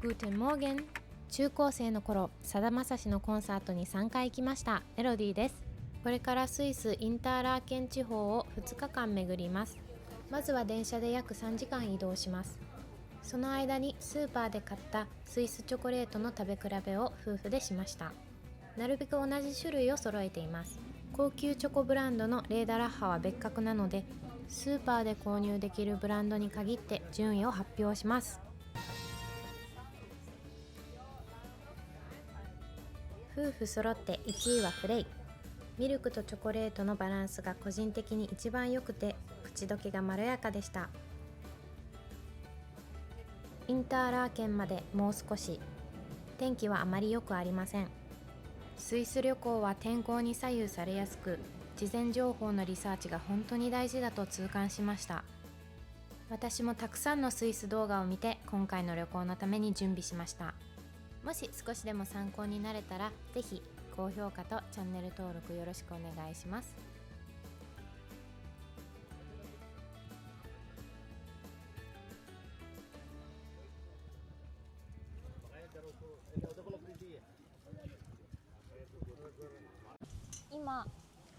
グーテンモーゲン。中高生の頃、さだまさしのコンサートに3回行きました。メロディーです。これからスイスインターラーケン地方を2日間巡ります。まずは電車で約3時間移動します。その間にスーパーで買ったスイスチョコレートの食べ比べを夫婦でしました。なるべく同じ種類を揃えています。高級チョコブランドのレーダラッハは別格なので、スーパーで購入できるブランドに限って順位を発表します。夫婦揃って1位はフレイ。ミルクとチョコレートのバランスが個人的に一番良くて、口どけがまろやかでした。インターラーケンまでもう少し。天気はあまり良くありません。スイス旅行は天候に左右されやすく、事前情報のリサーチが本当に大事だと痛感しました。私もたくさんのスイス動画を見て、今回の旅行のために準備しました。もし少しでも参考になれたら、ぜひ高評価とチャンネル登録よろしくお願いします。今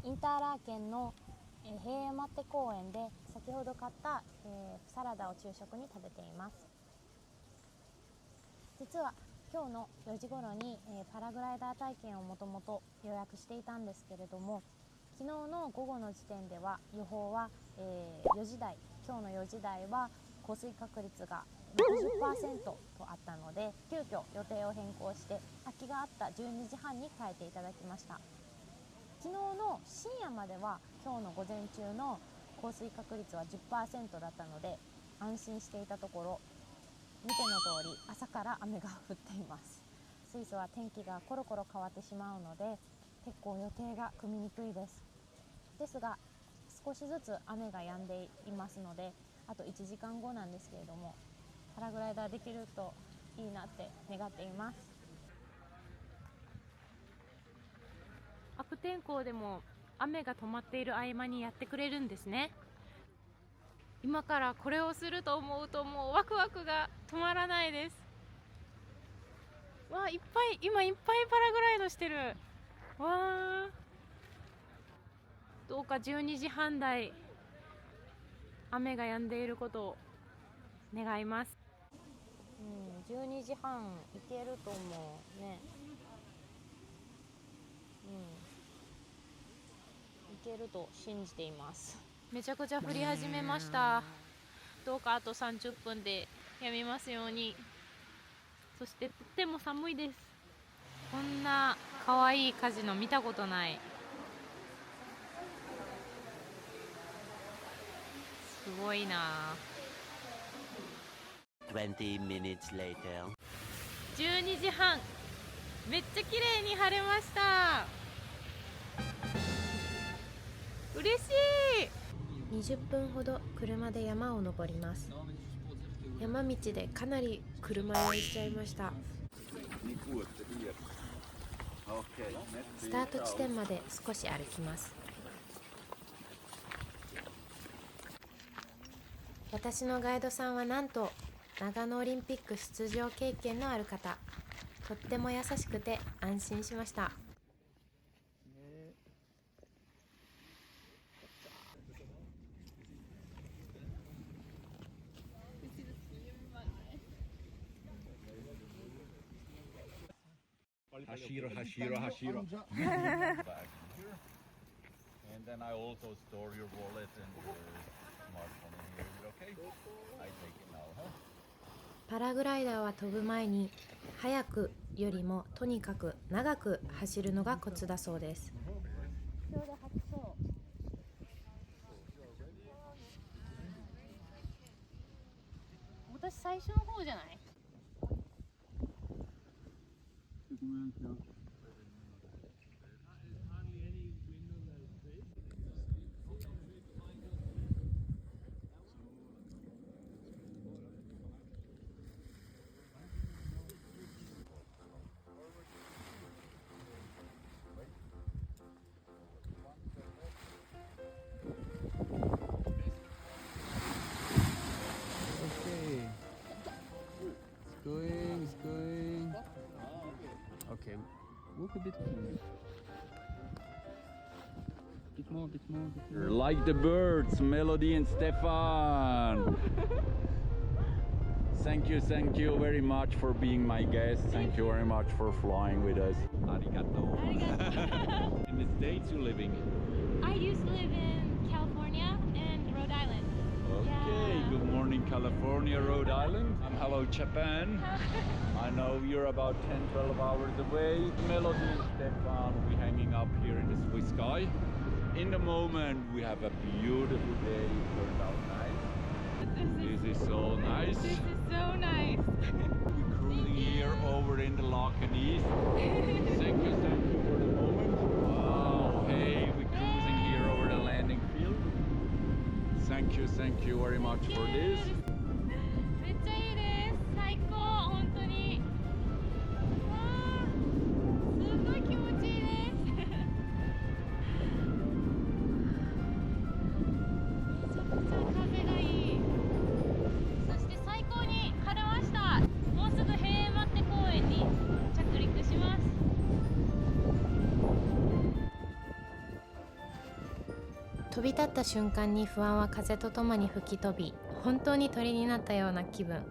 インターラーケンのヘーエマッテ公園で先ほど買ったサラダを昼食に食べています。実は今日の4時頃にパラグライダー体験をもともと予約していたんですけれども、昨日の午後の時点では予報は4時台、今日の4時台は降水確率が 60% とあったので、急遽予定を変更して空きがあった12時半に変えていただきました。昨日の深夜までは今日の午前中の降水確率は 10% だったので安心していたところ、見ての通り朝から雨が降っています。スイスは天気がコロコロ変わってしまうので、結構予定が組みにくいです。ですが少しずつ雨が止んでいますので、あと1時間後なんですけれども、パラグライダーできるといいなって願っています。悪天候でも雨が止まっている合間にやってくれるんですね。今からこれをすると思うと、もうワクワクが止まらないです。わあ、いっぱいパラグライドしてる。わあ、どうか12時半台雨が止んでいることを願います。12時半いけると思うね。いけると信じています。めちゃくちゃ降り始めました。どうかあと30分でやみますように。そしてとっても寒いです。こんな可愛いカジノ見たことない。すごいな。20 minutes later. 12時半、めっちゃ綺麗に晴れました。嬉しい。20分ほど車で山を登ります。山道でかなり車酔いしちゃいました。スタート地点まで少し歩きます。私のガイドさんはなんと長野オリンピック出場経験のある方。とっても優しくて安心しました。Hashiro. And then I also store your wallet and your smartphone in here. Is it okay? I take it now, huh? パラグライダーは飛ぶ前に速くよりもとにかく長く走るのがコツだそうです。私最初の方じゃない？ Like the birds, Melody and Stefan. Thank you very much for being my guest. Thank you very much for flying with us. Arigato. In the States you living? I used to live in California and Rhode Island. Okay, Yeah. good morning California, Rhode Island. Hello Japan. I know you're about 10-12 hours away. Melody and Stefan will be hanging up here in the Swiss sky. In the moment we have a beautiful day. It turned out nice. This is so nice. This is so nice. We're cruising here over in the Loch Ness. Thank you for the moment. Wow, hey, we're cruising here over the landing field. Thank you very much for this. めっちゃいいです。最高、本当に。わあ、すごい気持ちいいです。めちゃくちゃ風がいい。そして最高に晴れました。もうすぐ平和って公園に着陸します。飛び立った瞬間に不安は風とともに吹き飛び、本当に鳥になったような気分。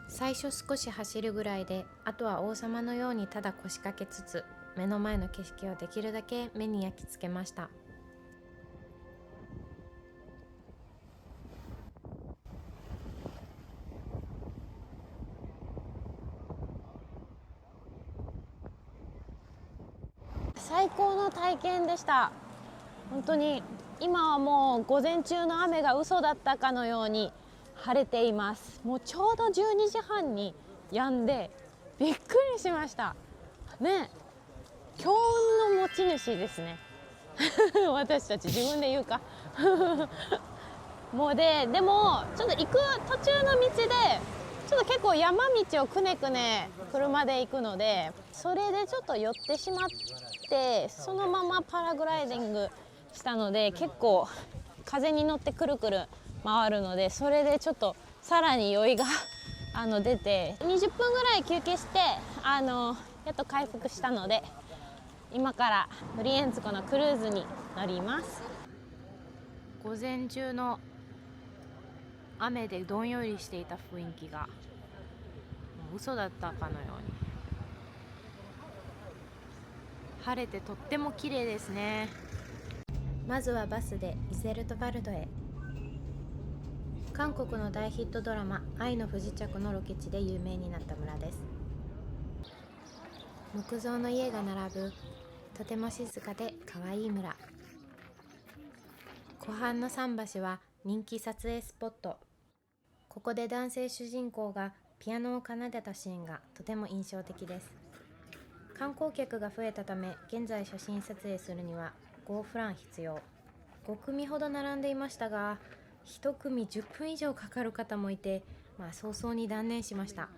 最初少し走るぐらいで、あとは王様のようにただ腰掛けつつ、目の前の景色をできるだけ目に焼き付けました。最高の体験でした。本当に今はもう午前中の雨が嘘だったかのように晴れています。もうちょうど12時半に止んでびっくりしましたね。強運の持ち主ですね私たち自分で言うかもうでもちょっと行く途中の道でちょっと結構山道をくねくね車で行くので、それでちょっと寄ってしまってそのままパラグライディングしたので、結構風に乗ってくるくる回るので、それでちょっとさらに酔いが出て20分ぐらい休憩してやっと回復したので、今からブリエンツコのクルーズに乗ります。午前中の雨でどんよりしていた雰囲気がもう嘘だったかのように晴れてとっても綺麗ですね。まずはバスでイゼルトバルドへ。韓国の大ヒットドラマ「愛の不時着」のロケ地で有名になった村です。木造の家が並ぶとても静かで可愛い村。湖畔の桟橋は人気撮影スポット。ここで男性主人公がピアノを奏でたシーンがとても印象的です。観光客が増えたため、現在写真撮影するには5フラン必要。5組ほど並んでいましたが、1組10分以上かかる方もいて、早々に断念しました。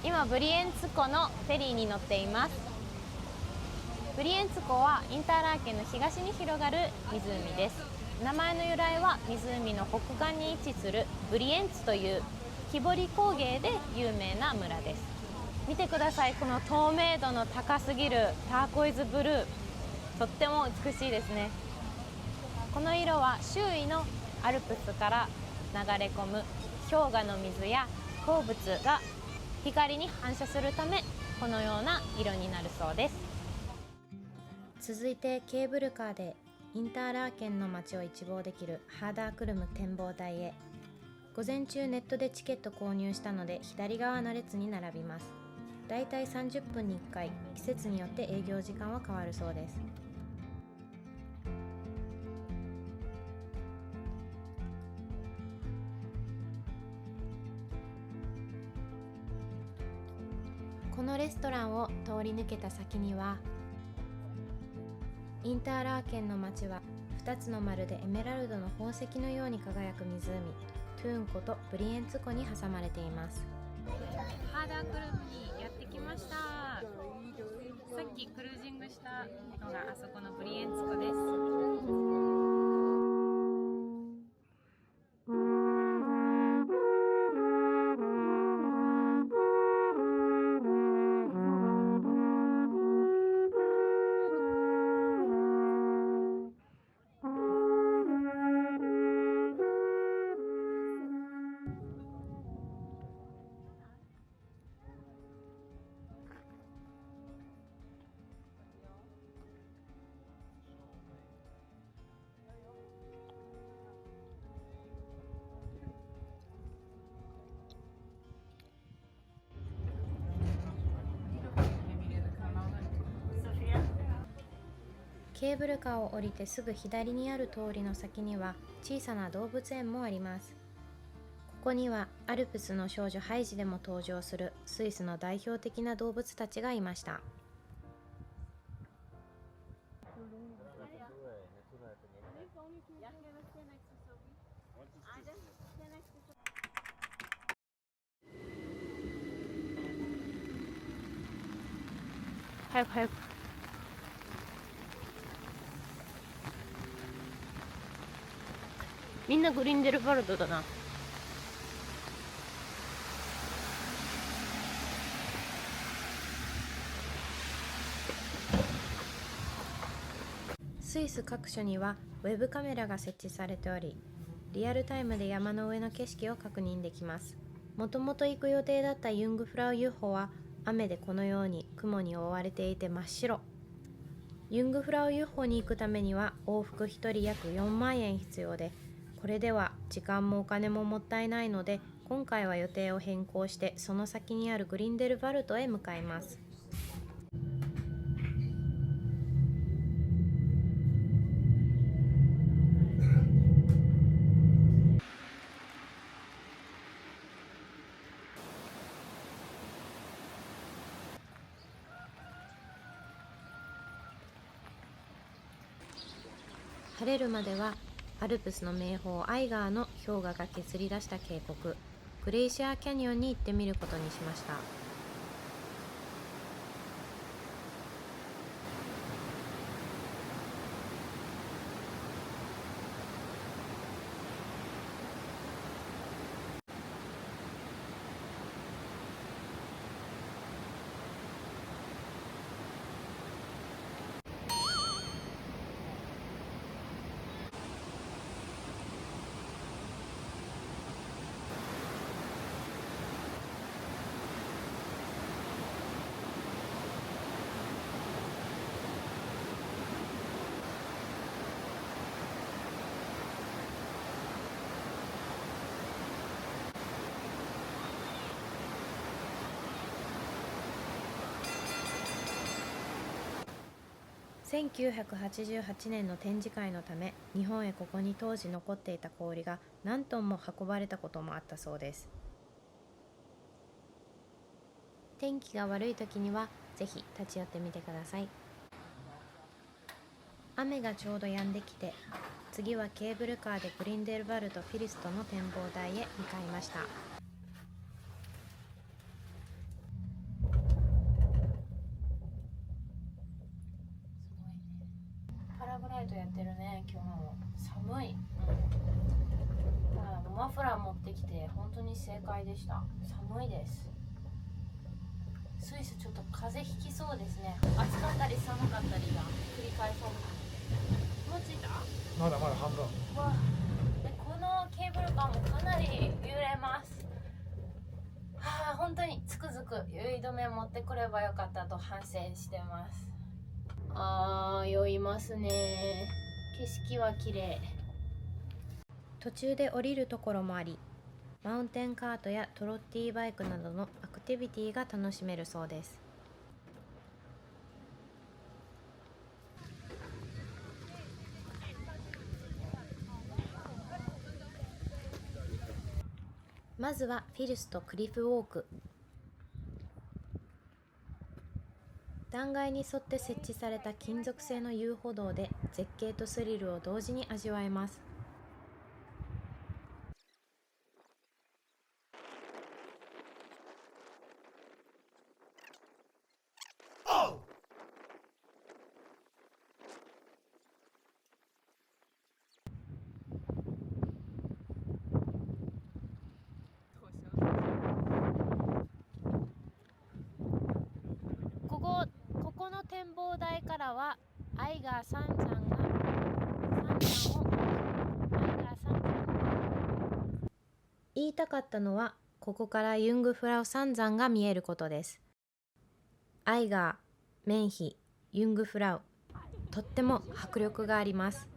今ブリエンツ湖のフェリーに乗っています。ブリエンツ湖はインターラーケンの東に広がる湖です。名前の由来は湖の北岸に位置するブリエンツという木彫り工芸で有名な村です。見てください、この透明度の高すぎるターコイズブルー、とっても美しいですね。この色は周囲のアルプスから流れ込む氷河の水や鉱物が光に反射するため、このような色になるそうです。続いてケーブルカーでインターラーケンの街を一望できるハーダークルム展望台へ。午前中ネットでチケット購入したので左側の列に並びます。だいたい30分に1回、季節によって営業時間は変わるそうです。このレストランを通り抜けた先には、インターラーケンの街は2つの丸でエメラルドの宝石のように輝く湖、トゥーン湖とブリエンツ湖に挟まれています。ハーダークルムにやってきました。さっきクルージングしたのがあそこのブリエンツ湖です。ケーブルカーを降りてすぐ左にある通りの先には小さな動物園もあります。ここにはアルプスの少女ハイジでも登場するスイスの代表的な動物たちがいました。早く早く。みんなグリンデルバルドだな。スイス各所にはウェブカメラが設置されており、リアルタイムで山の上の景色を確認できます。もともと行く予定だったユングフラウユッホは雨でこのように雲に覆われていて真っ白。ユングフラウユッホに行くためには往復1人約4万円必要で、これでは時間もお金ももったいないので、今回は予定を変更してその先にあるグリンデルバルトへ向かいます。晴れるまではアルプスの名峰アイガーの氷河が削り出した渓谷グレイシャーキャニオンに行ってみることにしました。1988年の展示会のため日本へここに当時残っていた氷が何トンも運ばれたこともあったそうです。天気が悪い時にはぜひ立ち寄ってみてください。雨がちょうど止んできて、次はケーブルカーでグリンデルバルト・フィリストの展望台へ向かいました。パラグライドやってるね。今日も寒い、だからマフラー持ってきて本当に正解でした。寒いです。スイスちょっと風邪ひきそうですね。暑かったり寒かったりが繰り返されて。もう着いた？まだまだ半分。でこのケーブルカーもかなり揺れます。はあ、本当につくづく酔い止め持ってくればよかったと反省してます。酔いますね。景色は綺麗。途中で降りるところもあり、マウンテンカートやトロッティバイクなどのアクティビティが楽しめるそうです。まずはフィルストクリフウォーク。断崖に沿って設置された金属製の遊歩道で絶景とスリルを同時に味わえます。ここの展望台からはアイガー三山言いたかったのは、ここからユングフラウ三山が見えることです。アイガー、メンヒ、ユングフラウ、とっても迫力があります。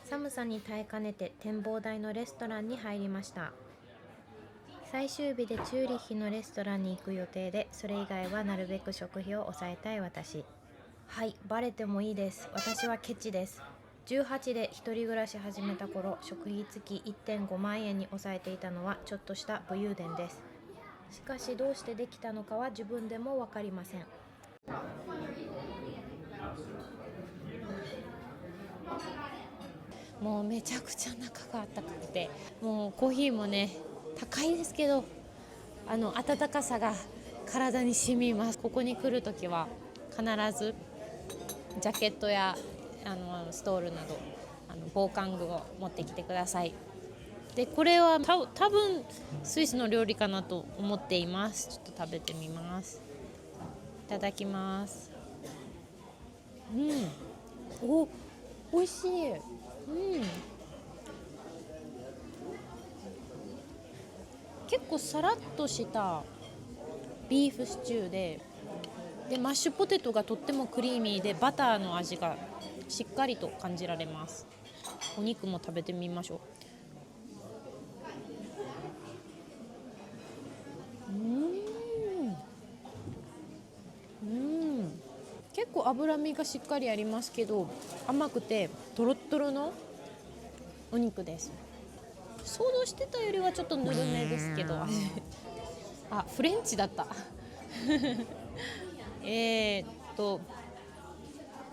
寒さに耐えかねて展望台のレストランに入りました。最終日でチューリッヒのレストランに行く予定で、それ以外はなるべく食費を抑えたい私。はい、バレてもいいです。私はケチです。18で一人暮らし始めた頃、食費付き 1.5 万円に抑えていたのはちょっとした武勇伝です。しかしどうしてできたのかは自分でも分かりません。もうめちゃくちゃ中が暖かくて、もうコーヒーもね高いですけど、暖かさが体に染みます。ここに来るときは必ずジャケットやストールなど防寒具を持ってきてください。でこれは多分スイスの料理かなと思っています。ちょっと食べてみます。いただきます。美味しい。結構サラッとしたビーフシチューでマッシュポテトがとってもクリーミーで、バターの味がしっかりと感じられます。お肉も食べてみましょう。結構脂身がしっかりありますけど、甘くてトロットロのお肉です。想像してたよりはちょっとぬるめですけどあ、フレンチだった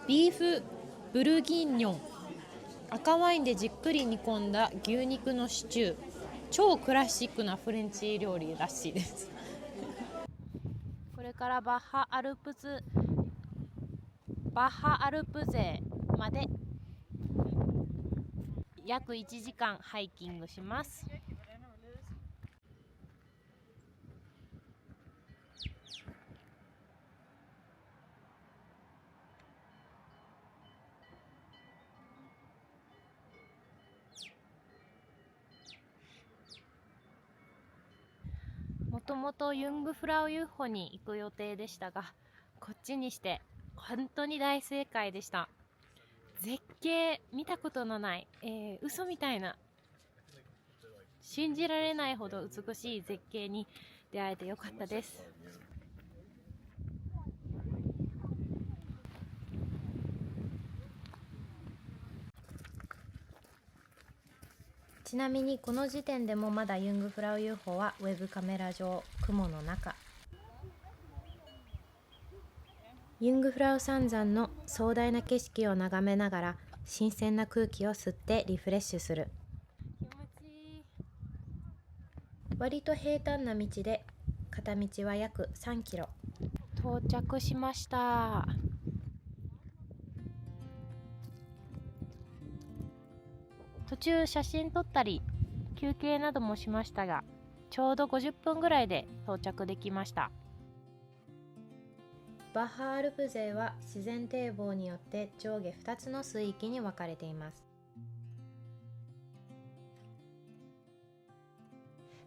ビーフブルギーニョン、赤ワインでじっくり煮込んだ牛肉のシチュー、超クラシックなフレンチ料理らしいですこれからバッハアルプ勢まで約1時間ハイキングします。もともとユングフラウユッホに行く予定でしたが、こっちにして本当に大正解でした。絶景見たことのない、嘘みたいな、信じられないほど美しい絶景に出会えてよかったです。ちなみにこの時点でもまだユングフラウ UFO はウェブカメラ上雲の中。ユングフラウ三山の壮大な景色を眺めながら新鮮な空気を吸ってリフレッシュする。気持ちいい。割と平坦な道で片道は約3キロ。到着しました。途中写真撮ったり休憩などもしましたが、ちょうど50分ぐらいで到着できました。バッハアルプ勢は自然堤防によって上下2つの水域に分かれています。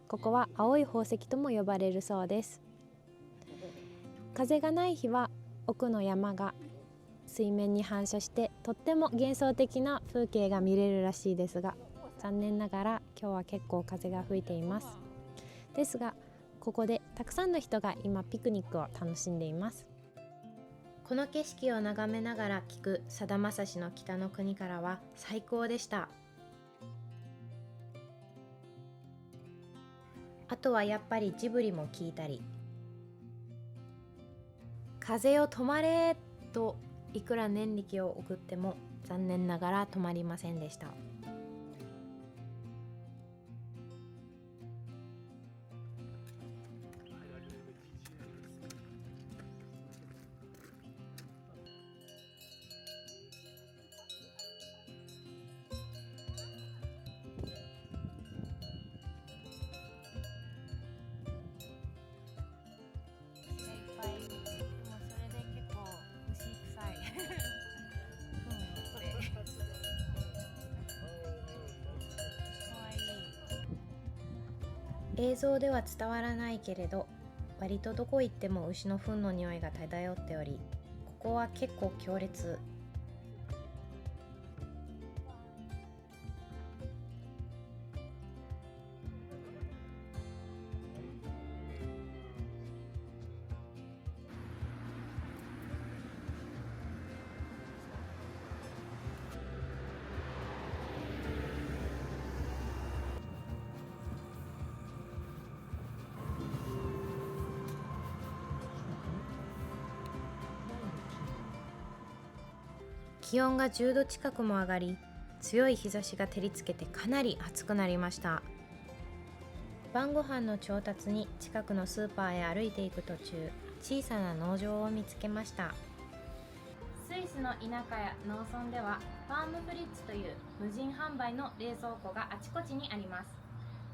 ここは青い宝石とも呼ばれるそうです。風がない日は奥の山が水面に反射してとっても幻想的な風景が見れるらしいですが、残念ながら今日は結構風が吹いています。ですがここでたくさんの人が今ピクニックを楽しんでいます。この景色を眺めながら聞くさだまさしの北の国からは最高でした。あとはやっぱりジブリも聞いたり、風よ止まれといくら念力を送っても残念ながら止まりませんでした。映像では伝わらないけれど、割とどこ行っても牛の糞の匂いが漂っており、ここは結構強烈。気温が10度近くも上がり、強い日差しが照りつけてかなり暑くなりました。晩ご飯の調達に近くのスーパーへ歩いていく途中、小さな農場を見つけました。スイスの田舎や農村ではファームフリッツという無人販売の冷蔵庫があちこちにあります。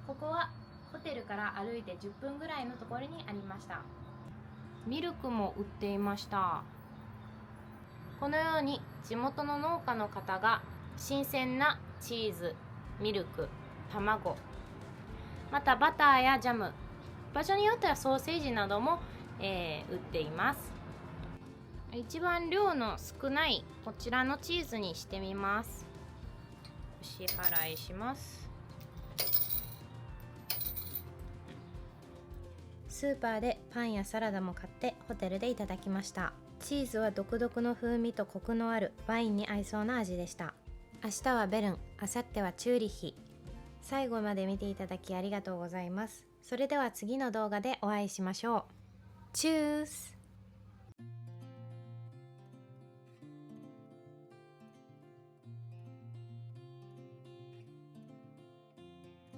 ここはホテルから歩いて10分ぐらいのところにありました。ミルクも売っていました。このように地元の農家の方が新鮮なチーズ、ミルク、卵、またバターやジャム、場所によってはソーセージなども、売っています。一番量の少ないこちらのチーズにしてみます。お支払いします。スーパーでパンやサラダも買ってホテルでいただきました。チーズは独特の風味とコクのあるワインに合いそうな味でした。明日はベルン、明後日はチューリッヒ。最後まで見ていただきありがとうございます。それでは次の動画でお会いしましょう。チュース。